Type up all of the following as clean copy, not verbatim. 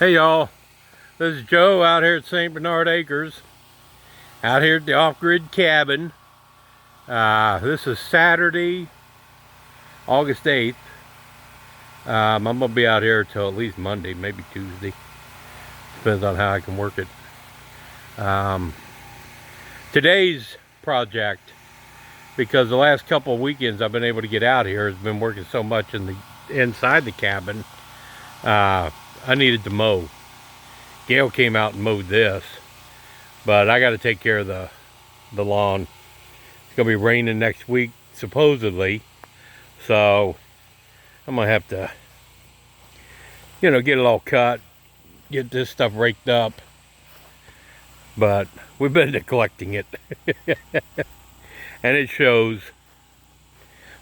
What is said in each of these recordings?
Hey y'all, this is Joe out here at St. Bernard Acres, out here at the off-grid cabin. This is Saturday, August 8th. I'm gonna be out here till at least Monday, maybe Tuesday. Depends on how I can work it. Today's project, because the last couple of weekends I've been able to get out here, has been working so much inside the cabin. I needed to mow. Gail came out and mowed this, but I got to take care of the lawn. It's gonna be raining next week supposedly, so I'm gonna have to, get it all cut, get this stuff raked up. But we've been neglecting it, and it shows.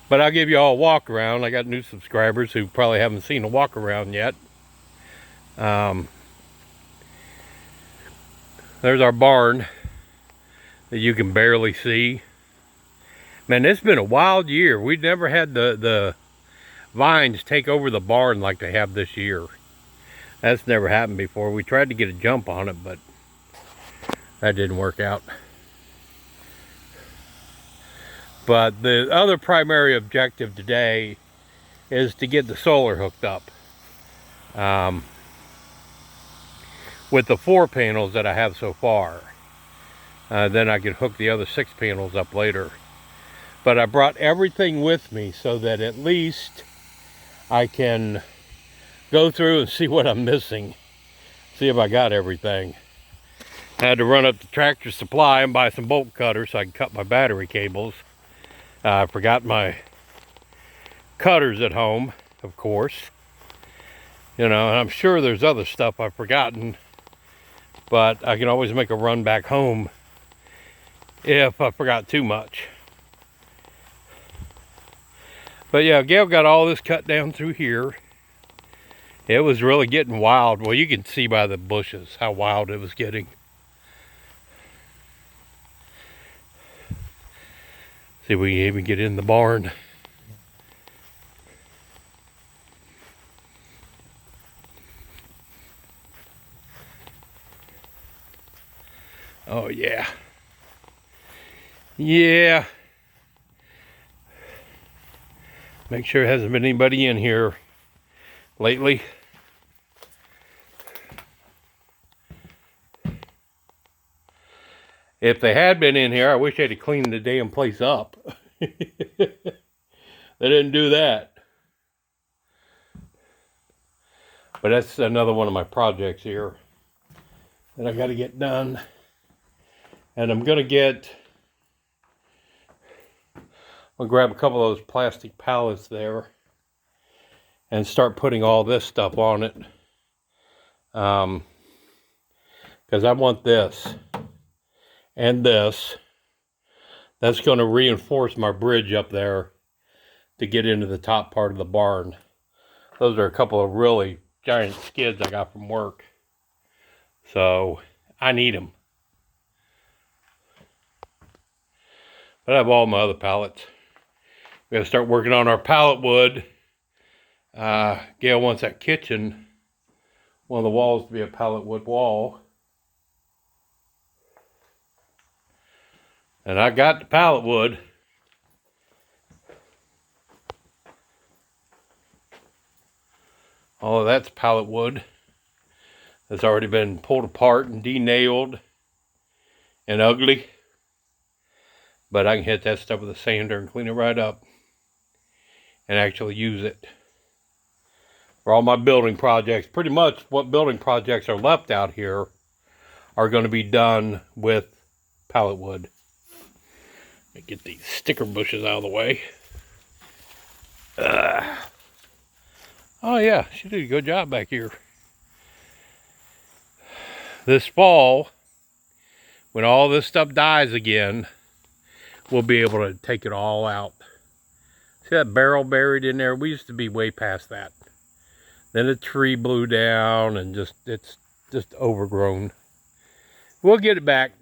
But I'll give you all a walk around. I got new subscribers who probably haven't seen a walk around yet. There's our barn that you can barely see. Man, it's been a wild year. We've never had the vines take over the barn like they have this year. That's never happened before. We tried to get a jump on it, but that didn't work out. But the other primary objective today is to get the solar hooked up. With the 4 panels that I have so far. Then I could hook the other 6 panels up later. But I brought everything with me so that at least I can go through and see what I'm missing. See if I got everything. I had to run up to Tractor Supply and buy some bolt cutters so I can cut my battery cables. I forgot my cutters at home, of course. And I'm sure there's other stuff I've forgotten. But I can always make a run back home if I forgot too much. But yeah, Gail got all this cut down through here. It was really getting wild. Well, you can see by the bushes how wild it was getting. See if we can even get in the barn. Oh yeah. Yeah. Make sure there hasn't been anybody in here lately. If they had been in here, I wish they'd have cleaned the damn place up. They didn't do that. But that's another one of my projects here that I got to get done. And I'm going to grab a couple of those plastic pallets there and start putting all this stuff on it. Because I want this and this. That's going to reinforce my bridge up there to get into the top part of the barn. Those are a couple of really giant skids I got from work. So I need them. But I have all my other pallets. We gotta start working on our pallet wood. Gail wants that kitchen, one of the walls, to be a pallet wood wall. And I got the pallet wood. All of that's pallet wood. That's already been pulled apart and de-nailed and ugly. But I can hit that stuff with a sander and clean it right up. And actually use it. For all my building projects. Pretty much what building projects are left out here are going to be done with pallet wood. Let me get these sticker bushes out of the way. Oh yeah, she did a good job back here. This fall, when all this stuff dies again, we'll be able to take it all out. See that barrel buried in there? We used to be way past that. Then a tree blew down and it's just overgrown. We'll get it back.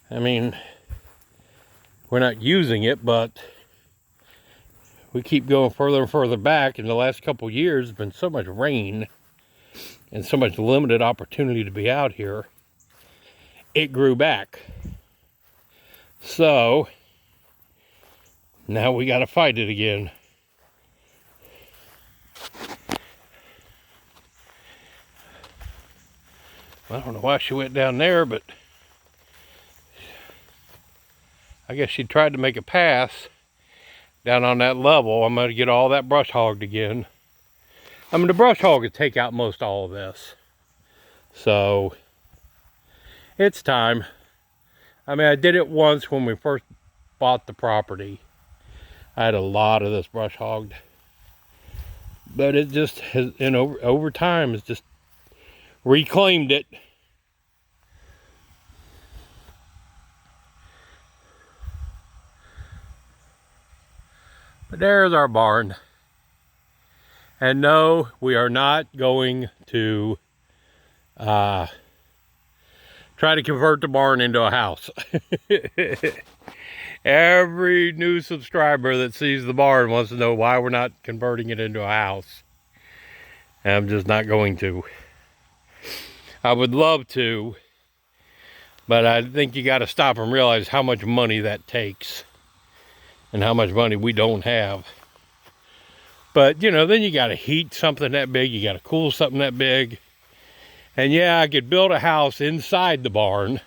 I mean, we're not using it, but we keep going further and further back. In the last couple years, there's been so much rain and so much limited opportunity to be out here, it grew back. So now we got to fight it again. I don't know why she went down there, but I guess she tried to make a pass down on that level. I'm going to get all that brush hogged again. I mean, the brush hog would take out most all of this. So it's time. I mean, I did it once when we first bought the property. I had a lot of this brush hogged. But it just has, and over time, it's just reclaimed it. But there's our barn. And no, we are not going to try to convert the barn into a house. Every new subscriber that sees the barn wants to know why we're not converting it into a house. And I'm just not going to. I would love to, but I think you got to stop and realize how much money that takes and how much money we don't have. But, you know, then you got to heat something that big. You got to cool something that big. And yeah, I could build a house inside the barn,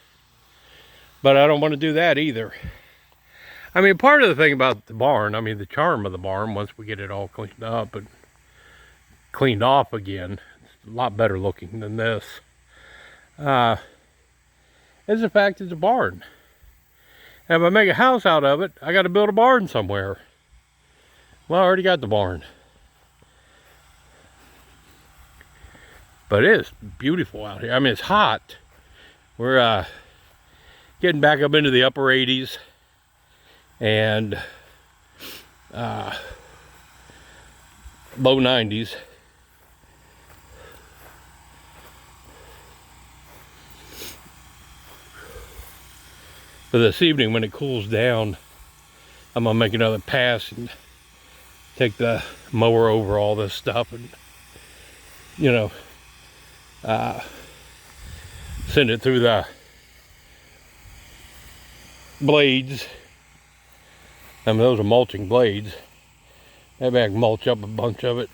but I don't want to do that either. I mean, part of the thing about the barn, I mean, the charm of the barn, once we get it all cleaned up and cleaned off again, it's a lot better looking than this, is the fact it's a barn. And if I make a house out of it, I got to build a barn somewhere. Well, I already got the barn. But it is beautiful out here. I mean, it's hot. We're getting back up into the upper 80s. And low 90s. But this evening, when it cools down, I'm gonna make another pass and take the mower over all this stuff and, you know, send it through the blades. I mean, those are mulching blades. Maybe I can mulch up a bunch of it.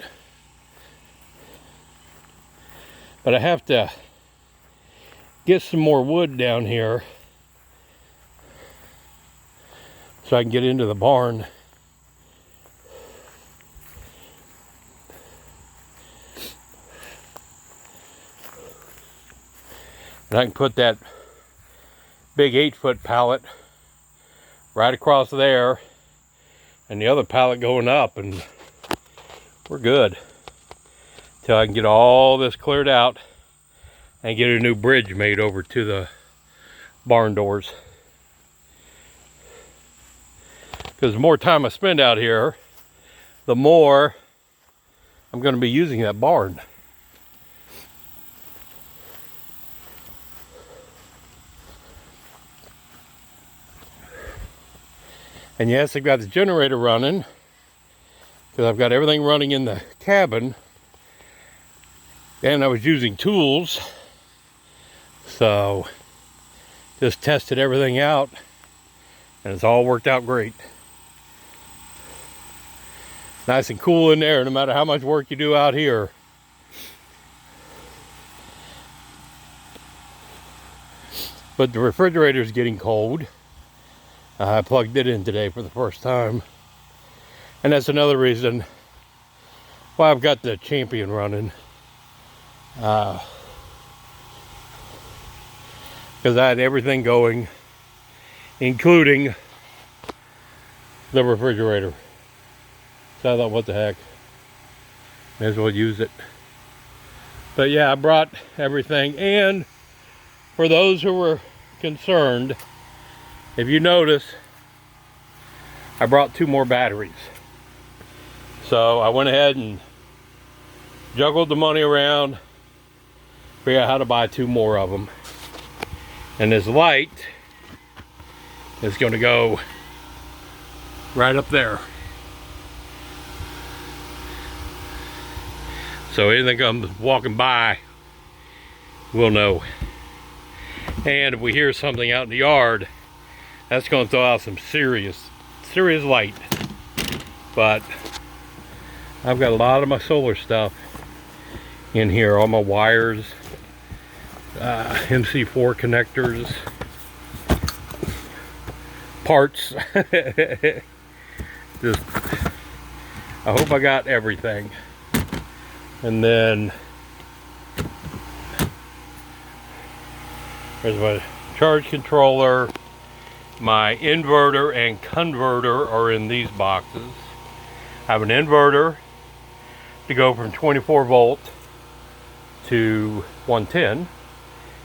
But I have to get some more wood down here so I can get into the barn. And I can put that big 8-foot pallet right across there and the other pallet going up, and we're good till I can get all this cleared out and get a new bridge made over to the barn doors. Because the more time I spend out here, the more I'm going to be using that barn. And yes, I've got the generator running because I've got everything running in the cabin. And I was using tools, so just tested everything out and it's all worked out great. Nice and cool in there, no matter how much work you do out here. But the refrigerator's getting cold. I plugged it in today for the first time. And that's another reason why I've got the Champion running. Because I had everything going, including the refrigerator. So I thought, what the heck, may as well use it. But yeah, I brought everything. And for those who were concerned, if you notice, I brought 2 more batteries. So I went ahead and juggled the money around, figured out how to buy 2 more of them. And this light is going to go right up there. So anything comes walking by, we'll know. And if we hear something out in the yard, that's going to throw out some serious light. But I've got a lot of my solar stuff in here, all my wires, MC4 connectors, parts. Just, I hope I got everything. And then there's my charge controller. My inverter and converter are in these boxes. I have an inverter to go from 24 volt to 110,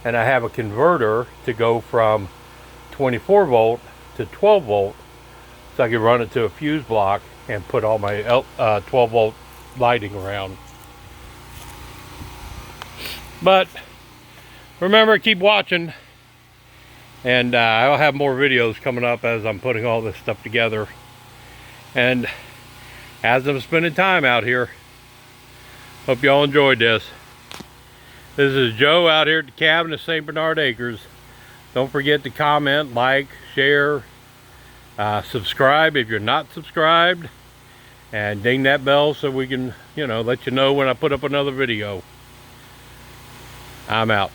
and I have a converter to go from 24 volt to 12 volt, so I can run it to a fuse block and put all my 12 volt lighting around. But remember, keep watching, and I'll have more videos coming up as I'm putting all this stuff together, and as I'm spending time out here. Hope y'all enjoyed this. This is Joe out here at the cabin at St. Bernard Acres. Don't forget to comment, like, share, subscribe if you're not subscribed, and ding that bell so we can, let you know when I put up another video. I'm out.